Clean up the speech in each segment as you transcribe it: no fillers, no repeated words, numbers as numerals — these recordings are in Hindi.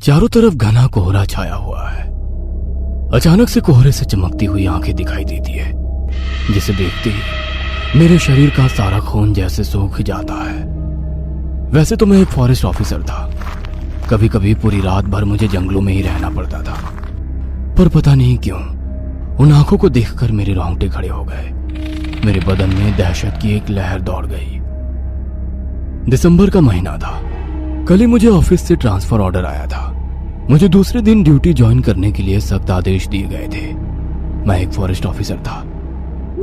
चारों तरफ घना कोहरा छाया हुआ है। अचानक से कोहरे से चमकती हुई आंखें दिखाई देती है, जिसे देखते ही मेरे शरीर का सारा खून जैसे सूख जाता है। वैसे तो मैं एक फॉरेस्ट ऑफिसर था। कभी कभी पूरी रात भर मुझे जंगलों में ही रहना पड़ता था, पर पता नहीं क्यों उन आंखों को देखकर मेरे रोंगटे खड़े हो गए। मेरे बदन में दहशत की एक लहर दौड़ गई। दिसंबर का महीना था। कल ही मुझे ऑफिस से ट्रांसफर ऑर्डर आया था। मुझे दूसरे दिन ड्यूटी ज्वाइन करने के लिए सख्त आदेश दिए गए थे। मैं एक फॉरेस्ट ऑफिसर था।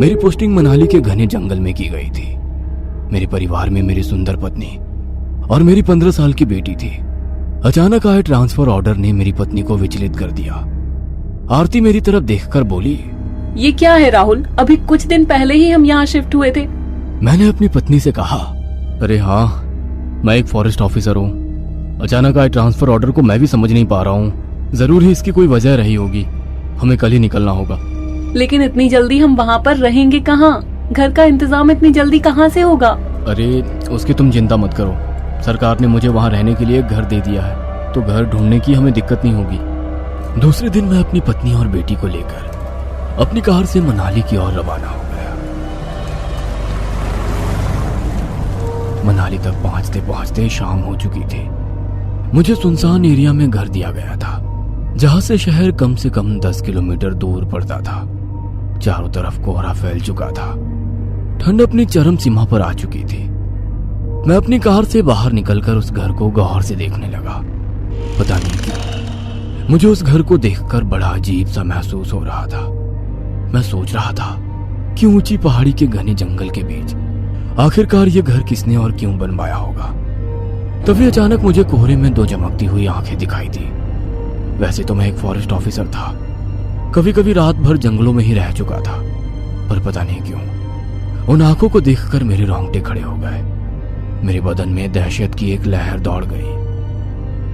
मेरी पोस्टिंग मनाली के घने जंगल में की गई थी। मेरे परिवार में मेरी सुंदर पत्नी और मेरी 15 साल की बेटी थी। अचानक आए ट्रांसफर ऑर्डर ने मेरी पत्नी को विचलित कर दिया। आरती मेरी तरफ देखकर बोली, ये क्या है राहुल? अभी कुछ दिन पहले ही हम यहाँ शिफ्ट हुए थे। मैंने अपनी पत्नी से कहा, अरे हाँ, मैं एक फॉरेस्ट ऑफिसर हूँ। अचानक आए ट्रांसफर ऑर्डर को मैं भी समझ नहीं पा रहा हूँ। जरूर ही इसकी कोई वजह रही होगी। हमें कल ही निकलना होगा। लेकिन इतनी जल्दी हम वहाँ पर रहेंगे कहाँ? घर का इंतजाम इतनी जल्दी कहाँ से होगा? अरे उसकी तुम चिंता मत करो। सरकार ने मुझे वहाँ रहने के लिए एक घर दे दिया है, तो घर ढूंढने की हमें दिक्कत नहीं होगी। दूसरे दिन मैं अपनी पत्नी और बेटी को लेकर अपनी कार से मनाली की ओर रवाना हो गया। मनाली तक पहुंचते पहुंचते शाम हो चुकी थी। मुझे सुनसान एरिया में घर दिया गया था, जहां से शहर कम से कम 10 किलोमीटर दूर पड़ता था। चारों तरफ कोहरा फैल चुका था। ठंड अपनी चरम सीमा पर आ चुकी थी। मैं अपनी कार से बाहर निकलकर उस घर को गौर से देखने लगा। पता नहीं क्यों मुझे उस घर को देखकर बड़ा अजीब सा महसूस हो रहा था। मैं सोच रहा था कि ऊंची पहाड़ी के घने जंगल के बीच आखिरकार ये घर किसने और क्यों बनवाया होगा। तभी अचानक मुझे कोहरे में 2 चमकती हुई आंखें दिखाई दी। वैसे तो मैं एक फॉरेस्ट ऑफिसर था। कभी कभी रात भर जंगलों में ही रह चुका था, पर पता नहीं क्यों उन आंखों को देखकर मेरे रोंगटे खड़े हो गए। मेरे बदन में दहशत की एक लहर दौड़ गई।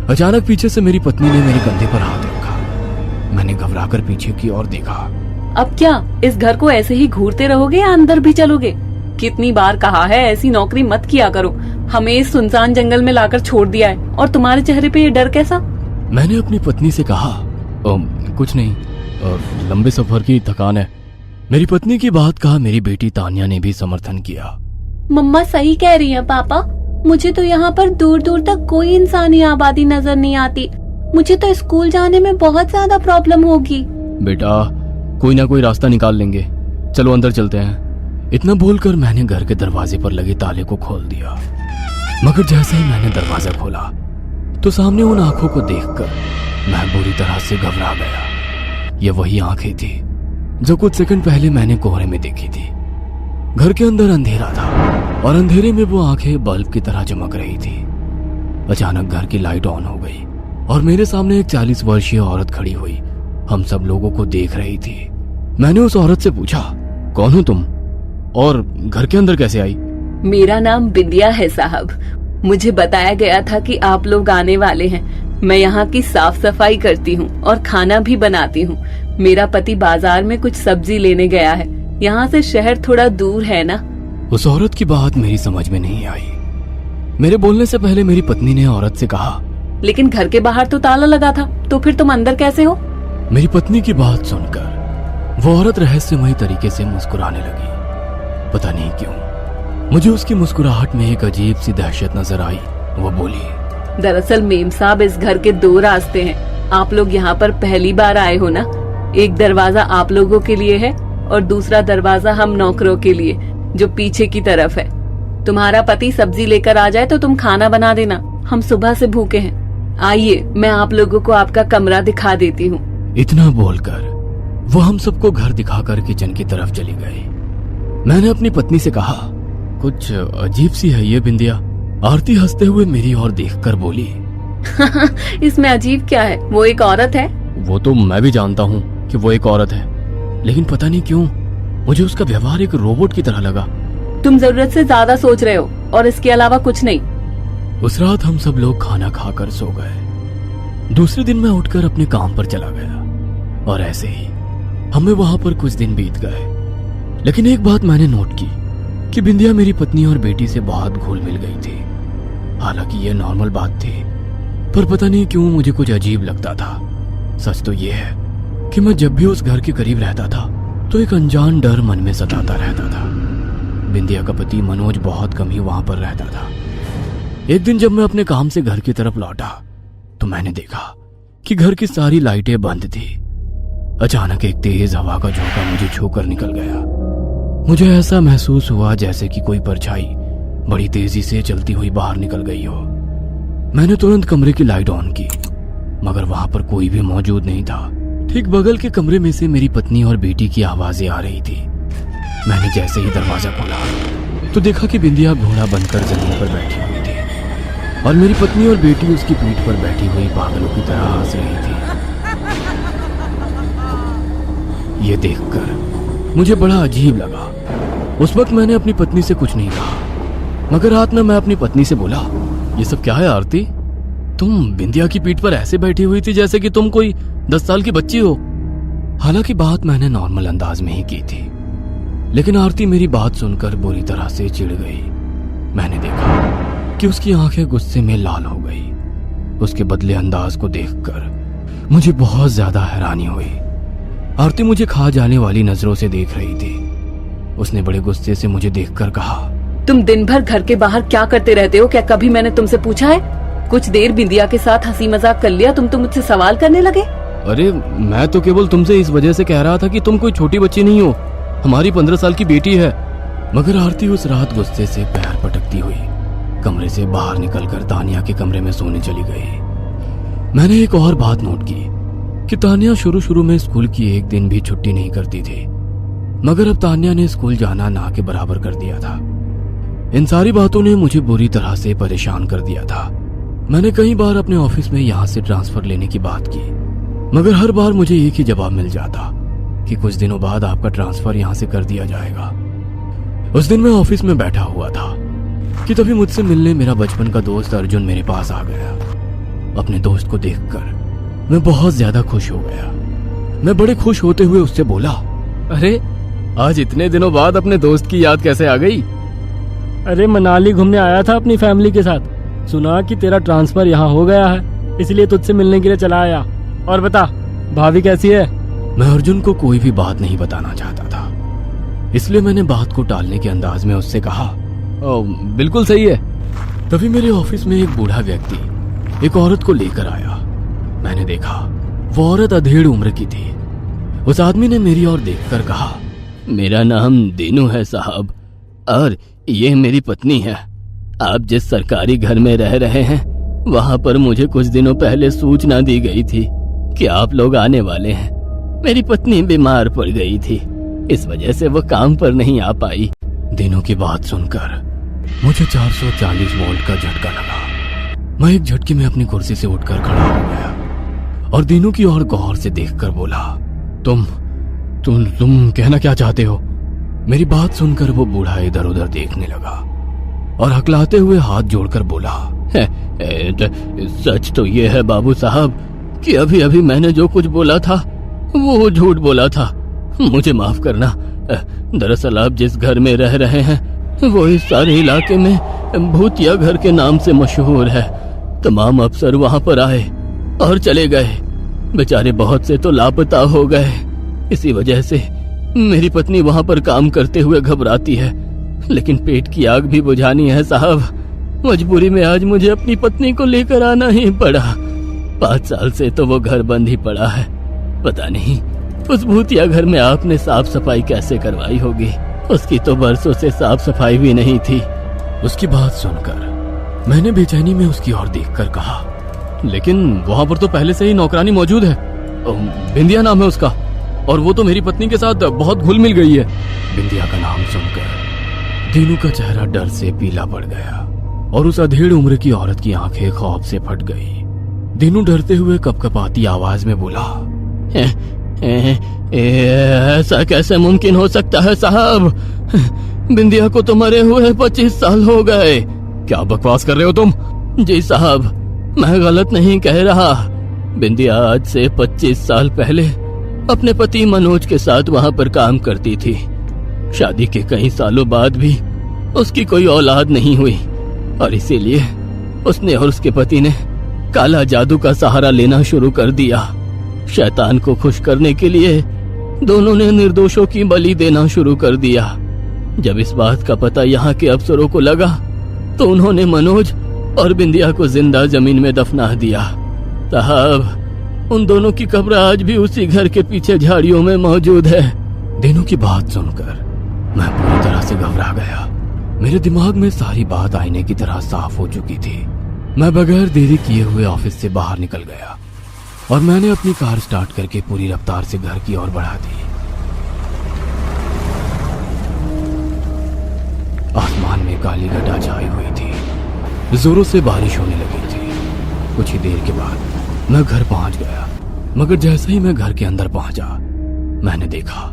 अचानक पीछे से मेरी पत्नी ने मेरे कंधे पर हाथ रखा। मैंने घबराकर पीछे की ओर देखा। अब क्या इस घर को ऐसे ही घूरते रहोगे या अंदर भी चलोगे? कितनी बार कहा है ऐसी नौकरी मत किया करो। हमें इस सुनसान जंगल में लाकर छोड़ दिया है, और तुम्हारे चेहरे पे ये डर कैसा? मैंने अपनी पत्नी से कहा, कुछ नहीं, लंबे सफर की थकान है। मेरी पत्नी की बात का मेरी बेटी तानिया ने भी समर्थन किया। मम्मा सही कह रही है पापा। मुझे तो यहाँ पर दूर दूर तक कोई इंसानी आबादी नजर नहीं आती। मुझे तो स्कूल जाने में बहुत ज्यादा प्रॉब्लम होगी। बेटा, कोई ना कोई रास्ता निकाल लेंगे। चलो अंदर चलते हैं। इतना बोलकर मैंने घर के दरवाजे पर लगे ताले को खोल दिया। मगर जैसे ही मैंने दरवाजा खोला तो सामने उन आंखों को देखकर मैं बुरी तरह से घबरा गया। ये वही आंखें थी जो कुछ सेकंड पहले मैंने कोहरे में देखी थी। घर के अंदर अंधेरा था और अंधेरे में वो आंखें बल्ब की तरह चमक रही थी। अचानक घर की लाइट ऑन हो गई और मेरे सामने एक 40 वर्षीय औरत खड़ी हुई हम सब लोगों को देख रही थी। मैंने उस औरत से पूछा, कौन हो तुम और घर के अंदर कैसे आई? मेरा नाम बिंदिया है साहब। मुझे बताया गया था कि आप लोग आने वाले हैं। मैं यहाँ की साफ सफाई करती हूँ और खाना भी बनाती हूँ। मेरा पति बाजार में कुछ सब्जी लेने गया है। यहाँ से शहर थोड़ा दूर है ना। उस औरत की बात मेरी समझ में नहीं आई। मेरे बोलने से पहले मेरी पत्नी ने औरत से कहा, लेकिन घर के बाहर तो ताला लगा था, तो फिर तुम अंदर कैसे हो? मेरी पत्नी की बात सुनकर वो औरत रहस्यमयी तरीके से मुस्कुराने लगी। पता नहीं क्यों मुझे उसकी मुस्कुराहट में एक अजीब सी दहशत नजर आई। वो बोली, दरअसल मेम साहब, इस घर के 2 रास्ते हैं। आप लोग यहाँ पर पहली बार आए हो ना। एक दरवाजा आप लोगों के लिए है और दूसरा दरवाजा हम नौकरों के लिए, जो पीछे की तरफ है। तुम्हारा पति सब्जी लेकर आ जाए तो तुम खाना बना देना। हम सुबह से भूखे हैं। आइए, मैं आप लोगों को आपका कमरा दिखा देती हूँ। इतना बोलकर वो हम सबको घर दिखाकर किचन की तरफ चली गई। मैंने अपनी पत्नी से कहा, कुछ अजीब सी है ये बिंदिया। आरती हंसते हुए मेरी ओर देखकर बोली, इसमें अजीब क्या है? वो एक औरत है। वो तो मैं भी जानता हूँ कि वो एक औरत है, लेकिन पता नहीं क्यों मुझे उसका व्यवहार एक रोबोट की तरह लगा। तुम जरूरत से ज्यादा सोच रहे हो और इसके अलावा कुछ नहीं। उस रात हम सब लोग खाना खाकर सो गए। दूसरे दिन मैं उठकर अपने काम पर चला गया और ऐसे ही हमें वहां पर कुछ दिन बीत गए। लेकिन एक बात मैंने नोट की, कि बिंदिया मेरी पत्नी और बेटी से बहुत घुल मिल गई थी। हालांकि यह नॉर्मल बात थी, पर पता नहीं क्यों मुझे कुछ अजीब लगता था। सच तो यह है कि मैं जब भी उस घर के करीब रहता था तो एक अनजान डर मन में सताता रहता था। बिंदिया का पति मनोज बहुत कम ही वहां पर रहता था। एक दिन जब मैं अपने काम से घर की तरफ लौटा तो मैंने देखा कि घर की सारी लाइटें बंद थी। अचानक एक तेज हवा का झोंका मुझे छूकर निकल गया। मुझे ऐसा महसूस हुआ जैसे कि कोई परछाई बड़ी तेजी से चलती हुई बाहर निकल गई हो। मैंने तुरंत कमरे की लाइट ऑन की, मगर वहां पर कोई भी मौजूद नहीं था। ठीक बगल के कमरे में से मेरी पत्नी और बेटी की आवाजें आ रही थी। मैंने जैसे ही दरवाजा खोला तो देखा कि बिंदिया घोड़ा बनकर जमीन पर बैठी हुई थी और मेरी पत्नी और बेटी उसकी पीठ पर बैठी हुई पागलों की तरह हंस रही थी। ये देखकर मुझे बड़ा अजीब लगा। उस वक्त मैंने अपनी पत्नी से कुछ नहीं कहा, मगर रात में मैं अपनी पत्नी से बोला, ये सब क्या है आरती? तुम बिंदिया की पीठ पर ऐसे बैठी हुई थी जैसे कि तुम कोई 10 साल की बच्ची हो। हालांकि बात मैंने नॉर्मल अंदाज में ही की थी, लेकिन आरती मेरी बात सुनकर बुरी तरह से चिढ़ गई। मैंने देखा कि उसकी आंखें गुस्से में लाल हो गई। उसके बदले अंदाज को देखकर मुझे बहुत ज्यादा हैरानी हुई। आरती मुझे खा जाने वाली नजरों से देख रही थी। उसने बड़े गुस्से से मुझे देखकर कहा, तुम दिन भर घर के बाहर क्या करते रहते हो? क्या कभी मैंने तुमसे पूछा है? कुछ देर बिंदिया के साथ हंसी मजाक कर लिया, तुम तो मुझसे सवाल करने लगे। अरे मैं तो केवल तुमसे इस वजह से कह रहा था कि तुम कोई छोटी बच्ची नहीं हो, हमारी 15 साल की बेटी है। मगर आरती उस रात गुस्से से पैर पटकती हुई कमरे से बाहर निकलकर तानिया के कमरे में सोने चली गई। मैंने एक और बात नोट की कि तानिया शुरू में स्कूल की एक दिन भी छुट्टी नहीं करती थी, मगर अब तानिया ने स्कूल जाना ना के बराबर कर दिया था। इन सारी बातों ने मुझे बुरी तरह से परेशान कर दिया था। मैंने कई बार अपने ऑफिस में यहाँ से ट्रांसफर लेने की बात की, मगर हर बार मुझे एक ही जवाब मिल जाता कि कुछ दिनों बाद आपका ट्रांसफर यहाँ से कर दिया जाएगा। उस दिन मैं ऑफिस में बैठा हुआ था कि तभी मुझसे मिलने मेरा बचपन का दोस्त अर्जुन मेरे पास आ गया। अपने दोस्त को देखकर मैं बहुत ज्यादा खुश हो गया। मैं बड़े खुश होते हुए उससे बोला, अरे आज इतने दिनों बाद अपने दोस्त की याद कैसे आ गई? अरे मनाली घूमने आया था अपनी फैमिली के साथ, सुना कि तेरा ट्रांसफर यहाँ हो गया है, इसलिए तुझसे मिलने के लिए चला आया। और बता भाभी कैसी है? मैं अर्जुन को कोई भी बात नहीं बताना चाहता था, इसलिए मैंने बात को टालने के अंदाज में उससे कहा, बिल्कुल सही है। तभी मेरे ऑफिस में एक बूढ़ा व्यक्ति एक औरत को लेकर आया। मैंने देखा वो औरत अधेड़ उम्र की थी। उस आदमी ने मेरी ओर देखकर कहा, मेरा नाम दीनू है साहब, और ये मेरी पत्नी है। आप जिस सरकारी घर में रह रहे हैं वहां पर मुझे कुछ दिनों पहले सूचना दी गई थी कि आप लोग आने वाले हैं। मेरी पत्नी बीमार पड़ गई थी, इस वजह से वो काम पर नहीं आ पाई। दीनू की बात सुनकर मुझे 440 वोल्ट का झटका लगा। मैं एक झटके में अपनी कुर्सी से उठकर खड़ा हो गया और दीनू की ओर गौर से देखकर बोला, तुम कहना क्या चाहते हो? मेरी बात सुनकर वो बूढ़ा इधर उधर देखने लगा और हकलाते हुए हाथ जोड़कर बोला, सच तो ये है बाबू साहब कि अभी अभी मैंने जो कुछ बोला था वो झूठ बोला था, मुझे माफ करना। दरअसल आप जिस घर में रह रहे हैं वो इस सारे इलाके में भूतिया घर के नाम से मशहूर है। तमाम अफसर वहां पर आए और चले गए, बेचारे बहुत से तो लापता हो गए। इसी वजह से मेरी पत्नी वहां पर काम करते हुए घबराती है, लेकिन पेट की आग भी बुझानी है साहब। मजबूरी में आज मुझे अपनी पत्नी को लेकर आना ही पड़ा। 5 साल से तो वो घर बंद ही पड़ा है। पता नहीं उस भूतिया घर में आपने साफ सफाई कैसे करवाई होगी, उसकी तो बरसों से साफ सफाई भी नहीं थी। उसकी बात सुनकर मैंने बेचैनी में उसकी ओर देखकर कहा, लेकिन वहां पर तो पहले से ही नौकरानी मौजूद है, बिंदिया नाम है उसका, और वो तो मेरी पत्नी के साथ बहुत घुल मिल गई है। बिंदिया का नाम सुनकर दीनू का चेहरा डर से पीला पड़ गया और उस अधेड़ उम्र की औरत की आंखें खौफ से फट गई। दीनू डरते हुए कपकपाती आवाज में बोला, ऐसा कैसे मुमकिन हो सकता है साहब? बिंदिया को तो मरे हुए 25 साल हो गए। क्या बकवास कर रहे हो तुम? जी साहब, मैं गलत नहीं कह रहा। बिंदिया आज से 25 साल पहले अपने पति मनोज के साथ वहां पर काम करती थी। शादी के कई सालों बाद भी उसकी कोई औलाद नहीं हुई और इसीलिए उसने और उसके पति ने काला जादू का सहारा लेना शुरू कर दिया। शैतान को खुश करने के लिए दोनों ने निर्दोषों की बलि देना शुरू कर दिया। जब इस बात का पता यहाँ के अफसरों को लगा तो उन्होंने मनोज और बिंदिया को जिंदा जमीन में दफना दिया। साहब, उन दोनों की कब्र आज भी उसी घर के पीछे झाड़ियों में मौजूद है। दिनों की बात सुनकर मैं पूरी तरह से घबरा गया। मेरे दिमाग में सारी बात आईने की तरह साफ हो चुकी थी। मैं बगैर देरी किए हुए ऑफिस से बाहर निकल गया और मैंने अपनी कार स्टार्ट करके पूरी रफ्तार से घर की ओर बढ़ा दी। आसमान में काली घटा छाई हुई थी, जोरों से बारिश होने लगी थी। कुछ ही देर के बाद मैं घर पहुंच गया, मगर जैसे ही मैं घर के अंदर पहुंचा मैंने देखा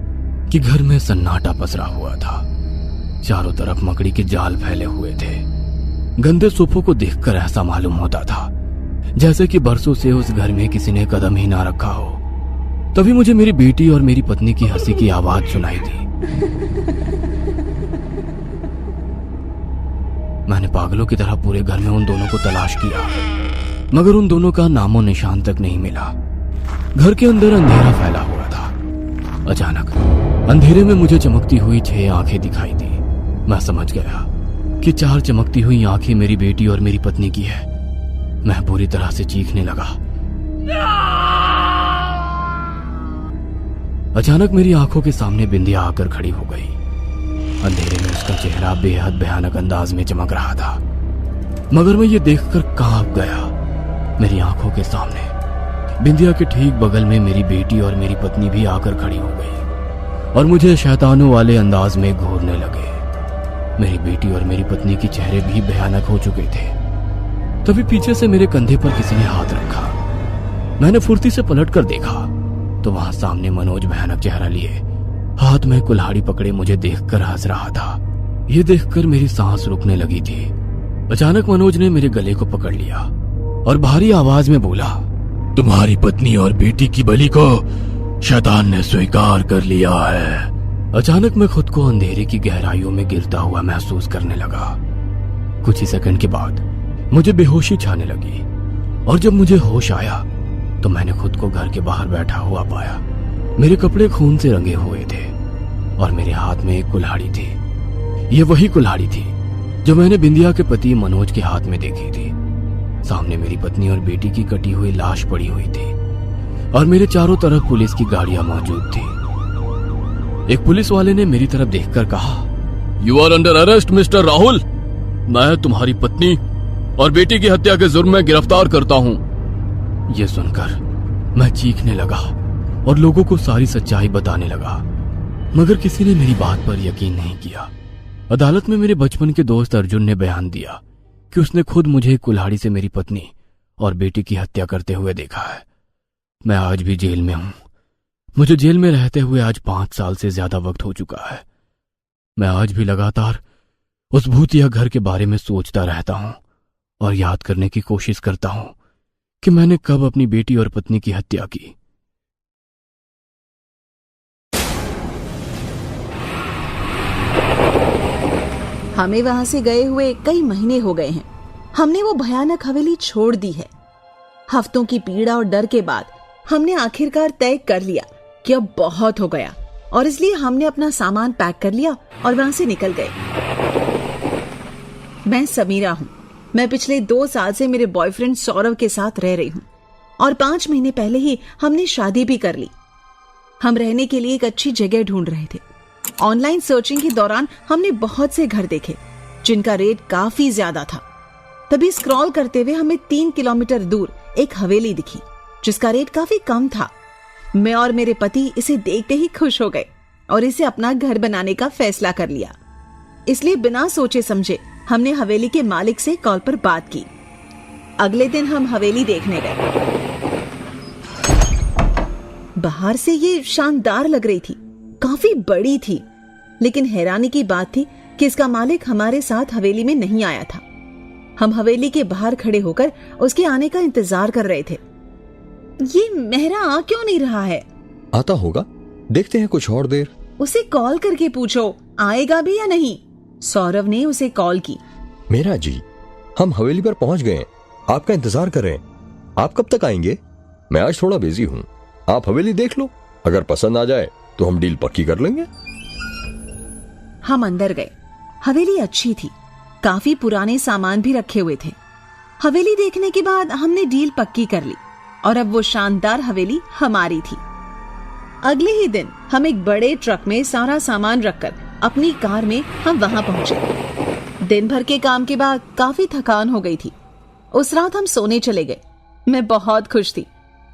कि घर में सन्नाटा पसरा हुआ था। चारों तरफ मकड़ी के जाल फैले हुए थे। गंदे सोफों को देखकर ऐसा मालूम होता था जैसे कि बरसों से उस घर में किसी ने कदम ही ना रखा हो। तभी मुझे मेरी बेटी और मेरी पत्नी की हंसी की आवाज सुनाई दी। मैंने पागलों की तरह पूरे घर में उन दोनों को तलाश किया, मगर उन दोनों का नामो निशान तक नहीं मिला। घर के अंदर अंधेरा फैला हुआ था। अचानक अंधेरे में मुझे चमकती हुई 6 आंखें दिखाई दी। मैं समझ गया कि 4 चमकती हुई आंखें मेरी बेटी और मेरी पत्नी की है। मैं बुरी तरह से चीखने लगा। अचानक मेरी आंखों के सामने बिंदिया आकर खड़ी हो गई। अंधेरे में उसका चेहरा बेहद भयानक अंदाज में चमक रहा था, मगर मैं ये देखकर कांप गया। मेरी आंखों के सामने बिंदिया के ठीक बगल में मेरी बेटी और मेरी पत्नी भी आकर खड़ी हो गई और मुझे शैतानों वाले अंदाज में घूरने लगे। मेरी बेटी और मेरी पत्नी के चेहरे भी भयानक हो चुके थे। तभी पीछे से मेरे कंधे पर किसी ने हाथ रखा। मैंने फुर्ती से पलट कर देखा तो वहां सामने मनोज भयानक चेहरा लिए हाथ में कुल्हाड़ी पकड़े मुझे देखकर हंस रहा था। ये देखकर मेरी सांस रुकने लगी थी। अचानक मनोज ने मेरे गले को पकड़ लिया और भारी आवाज में बोला, तुम्हारी पत्नी और बेटी की बलि को शैतान ने स्वीकार कर लिया है। अचानक मैं खुद को अंधेरे की गहराइयों में गिरता हुआ महसूस करने लगा। कुछ ही सेकंड के बाद मुझे बेहोशी छाने लगी और जब मुझे होश आया तो मैंने खुद को घर के बाहर बैठा हुआ पाया। मेरे कपड़े खून से रंगे हुए थे और मेरे हाथ में एक कुल्हाड़ी थी। ये वही कुल्हाड़ी थी जो मैंने बिंदिया के पति मनोज के हाथ में देखी थी। सामने मेरी पत्नी और बेटी की कटी हुई लाश पड़ी हुई थी और मेरे चारों तरफ पुलिस की गाड़ियां मौजूद थी। एक पुलिस वाले ने मेरी तरफ देखकर कहा, you are under arrest mister Rahul. मैं तुम्हारी पत्नी और बेटी की हत्या के जुर्म में गिरफ्तार करता हूं। यह सुनकर मैं चीखने लगा और लोगों को सारी सच्चाई बताने लगा, मगर किसी ने मेरी बात पर यकीन नहीं किया। अदालत में मेरे बचपन के दोस्त अर्जुन ने बयान दिया कि उसने खुद मुझे कुल्हाड़ी से मेरी पत्नी और बेटी की हत्या करते हुए देखा है। मैं आज भी जेल में हूं। मुझे जेल में रहते हुए आज 5 साल से ज्यादा वक्त हो चुका है। मैं आज भी लगातार उस भूतिया घर के बारे में सोचता रहता हूं और याद करने की कोशिश करता हूं कि मैंने कब अपनी बेटी और पत्नी की हत्या की। हमें वहां से गए हुए कई महीने हो गए हैं। हमने वो भयानक हवेली छोड़ दी है। हफ्तों की पीड़ा और डर के बाद हमने आखिरकार तय कर लिया कि अब बहुत हो गया और इसलिए हमने अपना सामान पैक कर लिया और वहां से निकल गए। मैं समीरा हूँ। मैं पिछले 2 साल से मेरे बॉयफ्रेंड सौरव के साथ रह रही हूँ और 5 महीने पहले ही हमने शादी भी कर ली। हम रहने के लिए एक अच्छी जगह ढूंढ रहे थे। ऑनलाइन सर्चिंग के दौरान हमने बहुत से घर देखे जिनका रेट काफी ज्यादा था। तभी स्क्रॉल करते हुए हमें 3 किलोमीटर दूर एक हवेली दिखी जिसका रेट काफी कम था। मैं और मेरे पति इसे देखते ही खुश हो गए और इसे अपना घर बनाने का फैसला कर लिया। इसलिए बिना सोचे समझे हमने हवेली के मालिक से कॉल पर बात की। अगले दिन हम हवेली देखने गए। बाहर से ये शानदार लग रही थी, काफी बड़ी थी, लेकिन हैरानी की बात थी कि इसका मालिक हमारे साथ हवेली में नहीं आया था। हम हवेली के बाहर खड़े होकर उसके आने का इंतजार कर रहे थे। ये मेहरा आ क्यों नहीं रहा है? आता होगा, देखते हैं कुछ और देर। उसे कॉल करके पूछो आएगा भी या नहीं। सौरव ने उसे कॉल की। मेरा जी, हम हवेली पर पहुंच गए हैं, आपका इंतजार कर रहे हैं। आप कब तक आएंगे? मैं आज थोड़ा बिजी हूं, आप हवेली देख लो, अगर पसंद आ जाए तो हम डील पक्की कर लेंगे। हम अंदर गए। हवेली अच्छी थी, काफी पुराने सामान भी रखे हुए थे। हवेली देखने के बाद हमने डील पक्की कर ली और अब वो शानदार हवेली हमारी थी। अगले ही दिन हम एक बड़े ट्रक में सारा सामान रखकर अपनी कार में हम वहां पहुंचे। दिन भर के काम के बाद काफी थकान हो गई थी। उस रात हम सोने चले गए। मैं बहुत खुश थी।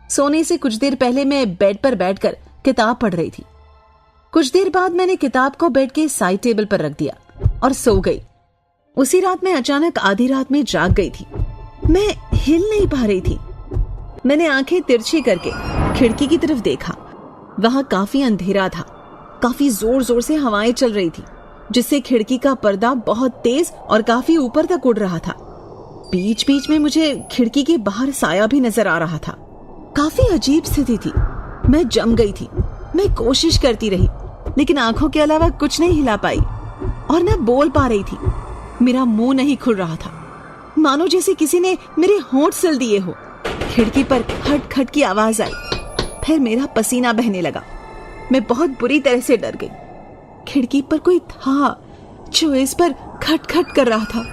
सोने से कुछ देर पहले मैं बेड पर बैठकर किताब पढ़ रही थी। कुछ देर बाद मैंने किताब को बेड के साइड टेबल पर रख दिया और सो गई। उसी रात मैं अचानक आधी रात में जाग गई थी। मैं हिल नहीं पा रही थी। मैंने आंखें तिरछी करके खिड़की की तरफ देखा। वहां काफी अंधेरा था। काफी जोर जोर से हवाएं चल रही थी, जिससे खिड़की का पर्दा बहुत तेज और काफी ऊपर तक उड़ रहा था। बीच बीच में मुझे खिड़की के बाहर साया भी नजर आ रहा था। काफी अजीब स्थिति थी। मैं जम गई थी। मैं कोशिश करती रही, लेकिन आंखों के अलावा कुछ नहीं हिला पाई और न बोल पा रही थी। मेरा मुंह नहीं खुल रहा था, मानो जैसे किसी ने मेरे होंठ सिल दिए हो। खिड़की पर खट खट की आवाज आई। फिर मेरा पसीना बहने लगा। मैं बहुत बुरी तरह से डर गई। खिड़की पर कोई था जो इस पर खट खट कर रहा था।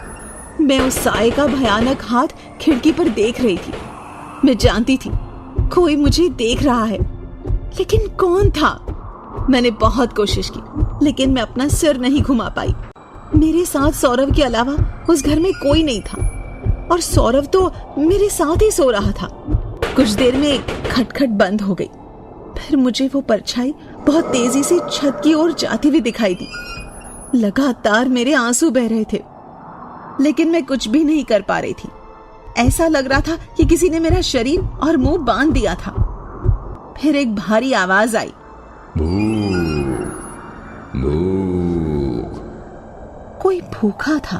मैं उस साए का भयानक हाथ खिड़की पर देख रही थी। मैं जानती थी कोई मुझे देख रहा है, लेकिन कौन था? मैंने बहुत कोशिश की, लेकिन मैं अपना सिर नहीं घुमा पाई। मेरे साथ सौरव के अलावा उस घर में कोई नहीं था और सौरव तो मेरे साथ ही सो रहा था। कुछ देर में खटखट बंद हो गई। फिर मुझे वो परछाई बहुत तेजी से छत की ओर जाती हुई दिखाई दी। लगातार मेरे आंसू बह रहे थे, लेकिन मैं कुछ भी नहीं कर पा रही थी। ऐसा लग रहा था कि किसी ने मेरा शरीर और मुंह बांध दिया था। फिर एक भारी आवाज आई, कोई भूखा था,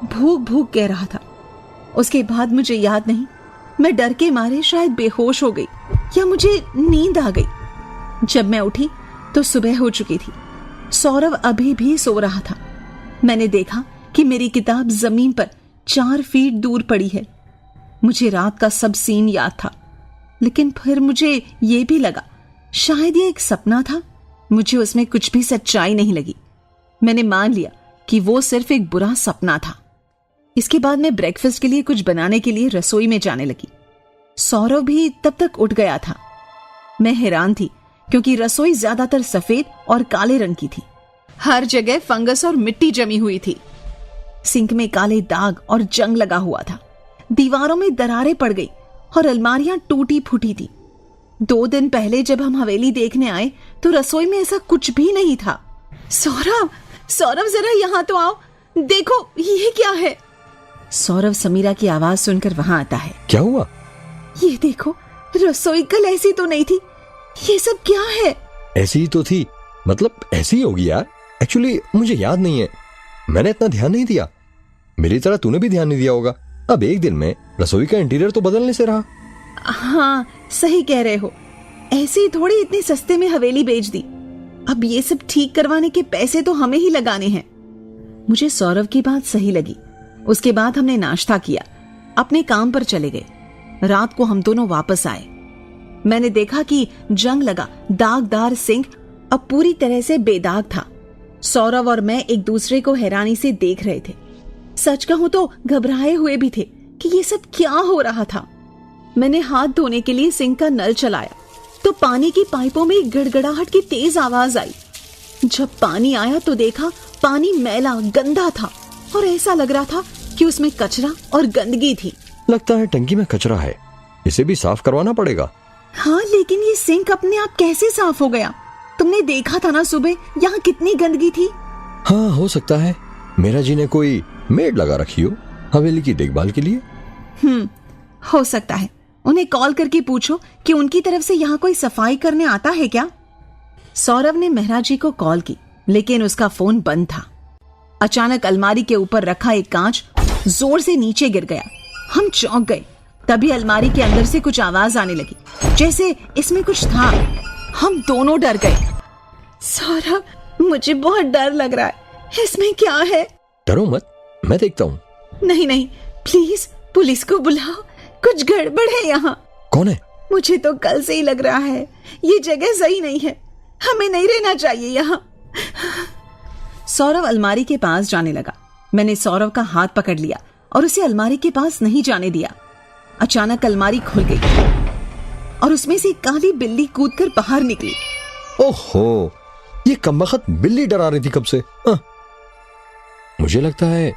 भूख भूख कह रहा था। उसके बाद मुझे याद नहीं, मैं डर के मारे शायद बेहोश हो गई या मुझे नींद आ गई। जब मैं उठी तो सुबह हो चुकी थी। सौरव अभी भी सो रहा था। मैंने देखा कि मेरी किताब जमीन पर 4 फीट दूर पड़ी है। मुझे रात का सब सीन याद था, लेकिन फिर मुझे ये भी लगा शायद ये एक सपना था। मुझे उसमें कुछ भी सच्चाई नहीं लगी। मैंने मान लिया कि वो सिर्फ एक बुरा सपना था। इसके बाद मैं ब्रेकफास्ट के लिए कुछ बनाने के लिए रसोई में जाने लगी। सौरव भी तब तक उठ गया था। मैं हैरान थी क्योंकि रसोई ज्यादातर सफेद और काले रंग की थी। हर जगह फंगस और मिट्टी जमी हुई थी। सिंक में काले दाग और जंग लगा हुआ था। दीवारों में दरारें पड़ गई और अलमारियां टूटी फूटी थी। 2 दिन पहले जब हम हवेली देखने आए तो रसोई में ऐसा कुछ भी नहीं था। सौरव, सौरव जरा यहाँ तो आओ, देखो ये क्या है। सौरव समीरा की आवाज सुनकर वहां आता है। क्या हुआ? ये देखो, रसोई कल ऐसी तो नहीं थी। ये सब क्या है? ऐसी ही तो थी, मतलब ऐसी ही होगी यार। एक्चुअली मुझे याद नहीं है, मैंने इतना ध्यान नहीं दिया। मेरी तरह तूने भी ध्यान नहीं दिया होगा। अब एक दिन में रसोई का इंटीरियर तो बदलने से रहा। हाँ, सही कह रहे हो। ऐसे ही थोड़ी इतने सस्ते में हवेली बेच दी। अब ये सब ठीक करवाने के पैसे तो हमें ही लगाने हैं। मुझे सौरव की बात सही लगी। उसके बाद हमने नाश्ता किया, अपने काम पर चले गए। रात को हम दोनों वापस आए। मैंने देखा कि जंग लगा दागदार सिंक अब पूरी तरह से बेदाग था। सौरव और मैं एक दूसरे को हैरानी से देख रहे थे। सच कहूं तो घबराए हुए भी थे कि ये सब क्या हो रहा था। मैंने हाथ धोने के लिए सिंक का नल चलाया तो पानी की पाइपों में गड़गड़ाहट की तेज आवाज आई। जब पानी आया तो देखा पानी मैला गंदा था और ऐसा लग रहा था कि उसमें कचरा और गंदगी थी। लगता है टंकी में कचरा है, इसे भी साफ करवाना पड़ेगा। हाँ, लेकिन ये सिंक अपने आप कैसे साफ हो गया? तुमने देखा था ना सुबह यहाँ कितनी गंदगी थी। हाँ, हो सकता है मेरा जी ने कोई मेड लगा रखी हो हवेली की देखभाल के लिए। हो सकता है। उन्हें कॉल करके पूछो कि उनकी तरफ से यहाँ कोई सफाई करने आता है क्या। सौरव ने मेहरा जी को कॉल की, लेकिन उसका फोन बंद था। अचानक अलमारी के ऊपर रखा एक कांच जोर से नीचे गिर गया। हम चौंक गए। तभी अलमारी के अंदर से कुछ आवाज आने लगी, जैसे इसमें कुछ था। हम दोनों डर गए। सौरव, मुझे बहुत डर लग रहा है। इसमें क्या है? डरो मत, मैं देखता हूँ। नहीं नहीं, प्लीज पुलिस को बुलाओ, कुछ गड़बड़ है यहाँ। कौन है? मुझे तो कल से ही लग रहा है ये जगह सही नहीं है, हमें नहीं रहना चाहिए यहाँ। सौरव अलमारी के पास जाने लगा। मैंने सौरव का हाथ पकड़ लिया और उसे अलमारी के पास नहीं जाने दिया। अचानक अलमारी खुल गई और उसमें से एक काली बिल्ली कूदकर बाहर निकली। ओहो, ये कमबख्त बिल्ली डरा रही थी कब से। मुझे लगता है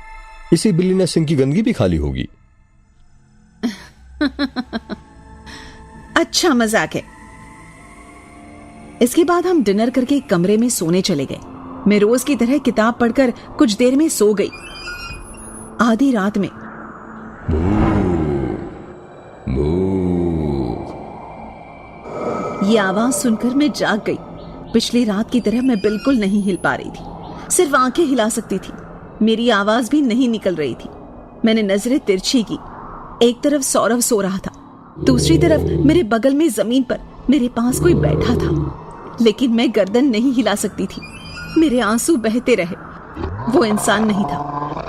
इसी बिल्ली ने सिंक की गंदगी भी खाली होगी। अच्छा मजाक है। इसके बाद हम डिनर करके एक कमरे में सोने चले गए। मैं रोज की तरह किताब पढ़कर कुछ देर में सो गई। आधी रात में ये आवाज सुनकर मैं जाग गई। पिछली रात की तरह मैं बिल्कुल नहीं हिल पा रही थी, सिर्फ आंखें हिला सकती थी। मेरी आवाज भी नहीं निकल रही थी। मैंने नजरें तिरछी की। एक तरफ सौरव सो रहा था, दूसरी तरफ मेरे बगल में जमीन पर मेरे पास कोई बैठा था, लेकिन मैं गर्दन नहीं हिला सकती थी। मेरे आंसू बहते रहे। वो इंसान नहीं था,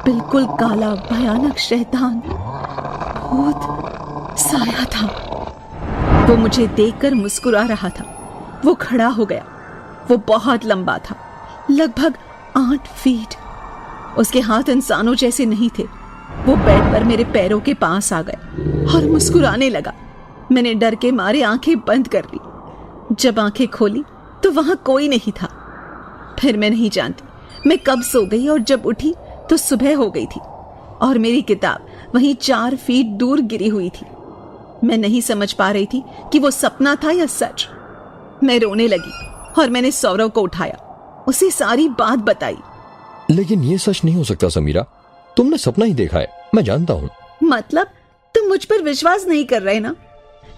बिल्कुल काला भयानक शैतान भूत साया था। वो मुझे देखकर मुस्कुरा रहा था। वो खड़ा हो गया। वो बहुत लंबा था, लगभग 8 फीट। उसके हाथ इंसानों जैसे नहीं थे। वो बेड पर मेरे पैरों के पास आ गया और मुस्कुराने लगा। मैंने डर के मारे आंखें बंद कर ली। जब आंखें खोली तो वहां कोई नहीं था। फिर मैं नहीं जानती मैं कब सो गई और जब उठी तो सुबह हो गई थी और मेरी किताब वहीं 4 फीट दूर गिरी हुई थी। मैं नहीं समझ पा रही थी कि वो सपना था या सच। मैं रोने लगी और मैंने सौरव को उठाया, उसे सारी बात बताई। लेकिन ये सच नहीं हो सकता समीरा, तुमने सपना ही देखा है, मैं जानता हूँ। मतलब तुम मुझ पर विश्वास नहीं कर रहे ना?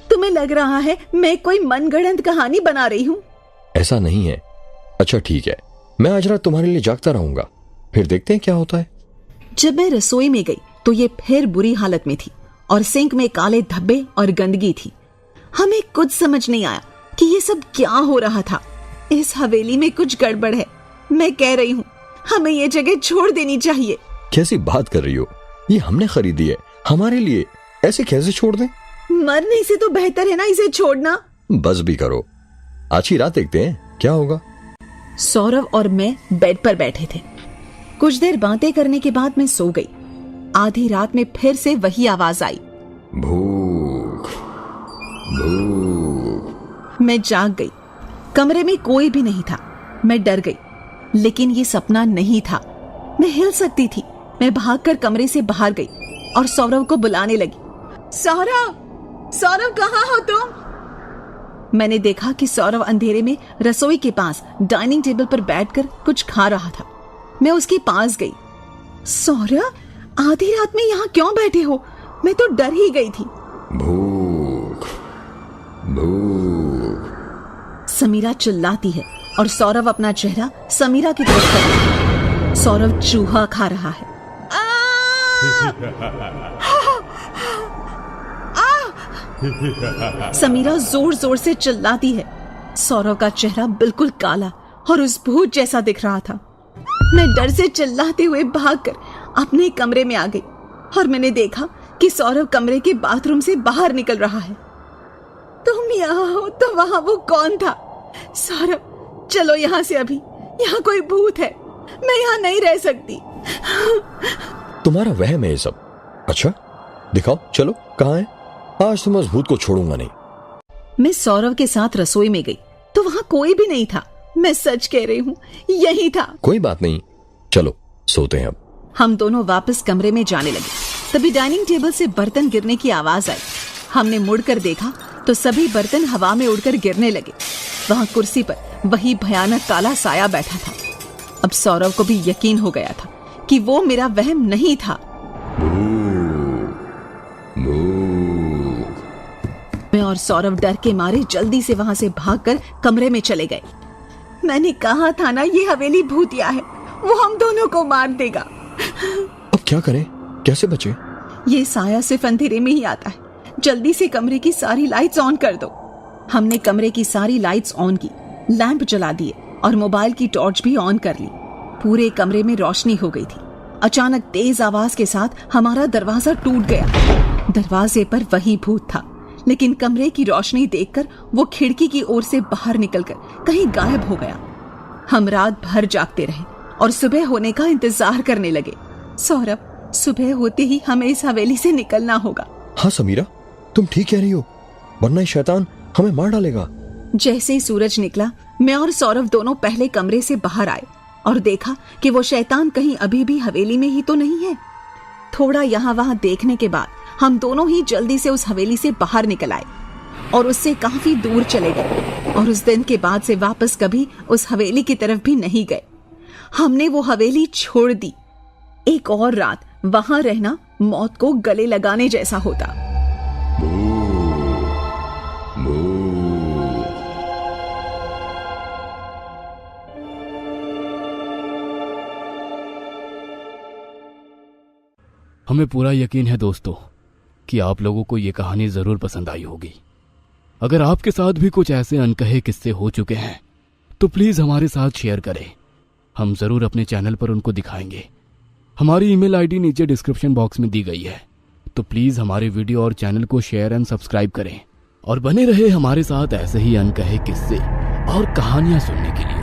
तुम्हें लग रहा है मैं कोई मनगढ़ंत कहानी बना रही हूँ? ऐसा नहीं है। अच्छा ठीक है, मैं आज रात तुम्हारे लिए जागता रहूंगा, फिर देखते हैं क्या होता है। जब मैं रसोई में गई तो ये फिर बुरी हालत में थी और सिंक में काले धब्बे और गंदगी थी। हमें कुछ समझ नहीं आया कि ये सब क्या हो रहा था। इस हवेली में कुछ गड़बड़ है। मैं कह रही हूँ हमें ये जगह छोड़ देनी चाहिए। कैसी बात कर रही हो? ये हमने खरीदी है हमारे लिए, ऐसे कैसे छोड़ दें? मरने से तो बेहतर है ना इसे छोड़ना। बस भी करो, आज ही रात देखते हैं क्या होगा। सौरव और मैं बेड पर बैठे थे। कुछ देर बातें करने के बाद मैं सो गई। आधी रात में फिर से वही आवाज आई, भूख भूख। मैं जाग गई। कमरे में कोई भी नहीं था। मैं डर गई, लेकिन ये सपना नहीं था। मैं हिल सकती थी। मैं भागकर कमरे से बाहर गई और सौरव को बुलाने लगी। सौरव, सौरव कहाँ हो तुम? मैंने देखा कि सौरव अंधेरे में रसोई के पास डाइनिंग टेबल पर बैठकर कुछ खा रहा था। मैं उसके पास गई। सौरव, आधी रात में यहाँ क्यों बैठे हो? मैं तो डर ही गई थी। भूख भूख। समीरा चिल्लाती है और सौरव अपना चेहरा समीरा की तरफ करता है। सौरव चूहा खा रहा है। समीरा जोर जोर से चिल्लाती है। सौरव का चेहरा बिल्कुल काला और उस भूत जैसा दिख रहा था। मैं डर से चिल्लाते हुए भागकर अपने कमरे में आ गई और मैंने देखा कि सौरव कमरे के बाथरूम से बाहर निकल रहा है। तुम यहाँ हो तो वहां वो कौन था? सौरव, चलो यहाँ से अभी। यहाँ कोई भूत है, मैं यहाँ नहीं रह सकती। तुम्हारा वहम है ये सब। अच्छा दिखाओ, चलो कहाँ है? आज तो मैं उस भूत को छोड़ूंगा नहीं। मैं सौरव के साथ रसोई में गई तो वहां कोई भी नहीं था। मैं सच कह रही हूँ, यही था। कोई बात नहीं, चलो सोते हैं अब। हम दोनों वापस कमरे में जाने लगे। तभी डाइनिंग टेबल से बर्तन गिरने की आवाज आई। हमने मुड़कर देखा तो सभी बर्तन हवा में उड़कर गिरने लगे। वहां कुर्सी पर वही भयानक काला साया बैठा था। अब सौरव को भी यकीन हो गया था कि वो मेरा वहम नहीं था। मैं और सौरव डर के मारे जल्दी से वहां से भागकर कमरे में चले गए। मैंने कहा था ना, ये हवेली भूतिया है, वो हम दोनों को मार देगा। अब क्या करें, कैसे बचे? ये साया सिर्फ अंधेरे में ही आता है। जल्दी से कमरे की सारी लाइट्स ऑन कर दो। हमने कमरे की सारी लाइट्स ऑन की, लैंप जला दिए और मोबाइल की टॉर्च भी ऑन कर ली। पूरे कमरे में रोशनी हो गई थी। अचानक तेज आवाज के साथ हमारा दरवाजा टूट गया। दरवाजे पर वही भूत था, लेकिन कमरे की रोशनी देखकर वो खिड़की की ओर से बाहर निकलकर कहीं गायब हो गया। हम रात भर जागते रहे और सुबह होने का इंतजार करने लगे। सौरभ, सुबह होते ही हमें इस हवेली से निकलना होगा। हाँ समीरा, तुम ठीक कह रही हो, वरना ये शैतान हमें मार डालेगा। जैसे ही सूरज निकला, मैं और सौरभ दोनों पहले कमरे से बाहर आए और देखा कि वो शैतान कहीं अभी भी हवेली में ही तो नहीं है। थोड़ा यहाँ वहां देखने के बाद हम दोनों ही जल्दी से उस हवेली से बाहर निकल आए और उससे काफी दूर चले गए और उस दिन के बाद से वापस कभी उस हवेली की तरफ भी नहीं गए। हमने वो हवेली छोड़ दी। एक और रात वहां रहना मौत को गले लगाने जैसा होता। हमें पूरा यकीन है दोस्तों कि आप लोगों को ये कहानी जरूर पसंद आई होगी। अगर आपके साथ भी कुछ ऐसे अनकहे किस्से हो चुके हैं तो प्लीज हमारे साथ शेयर करें, हम जरूर अपने चैनल पर उनको दिखाएंगे। हमारी ईमेल आईडी नीचे डिस्क्रिप्शन बॉक्स में दी गई है, तो प्लीज हमारे वीडियो और चैनल को शेयर एंड सब्सक्राइब करें और बने रहे हमारे साथ ऐसे ही अनकहे किस्से और कहानियां सुनने के लिए।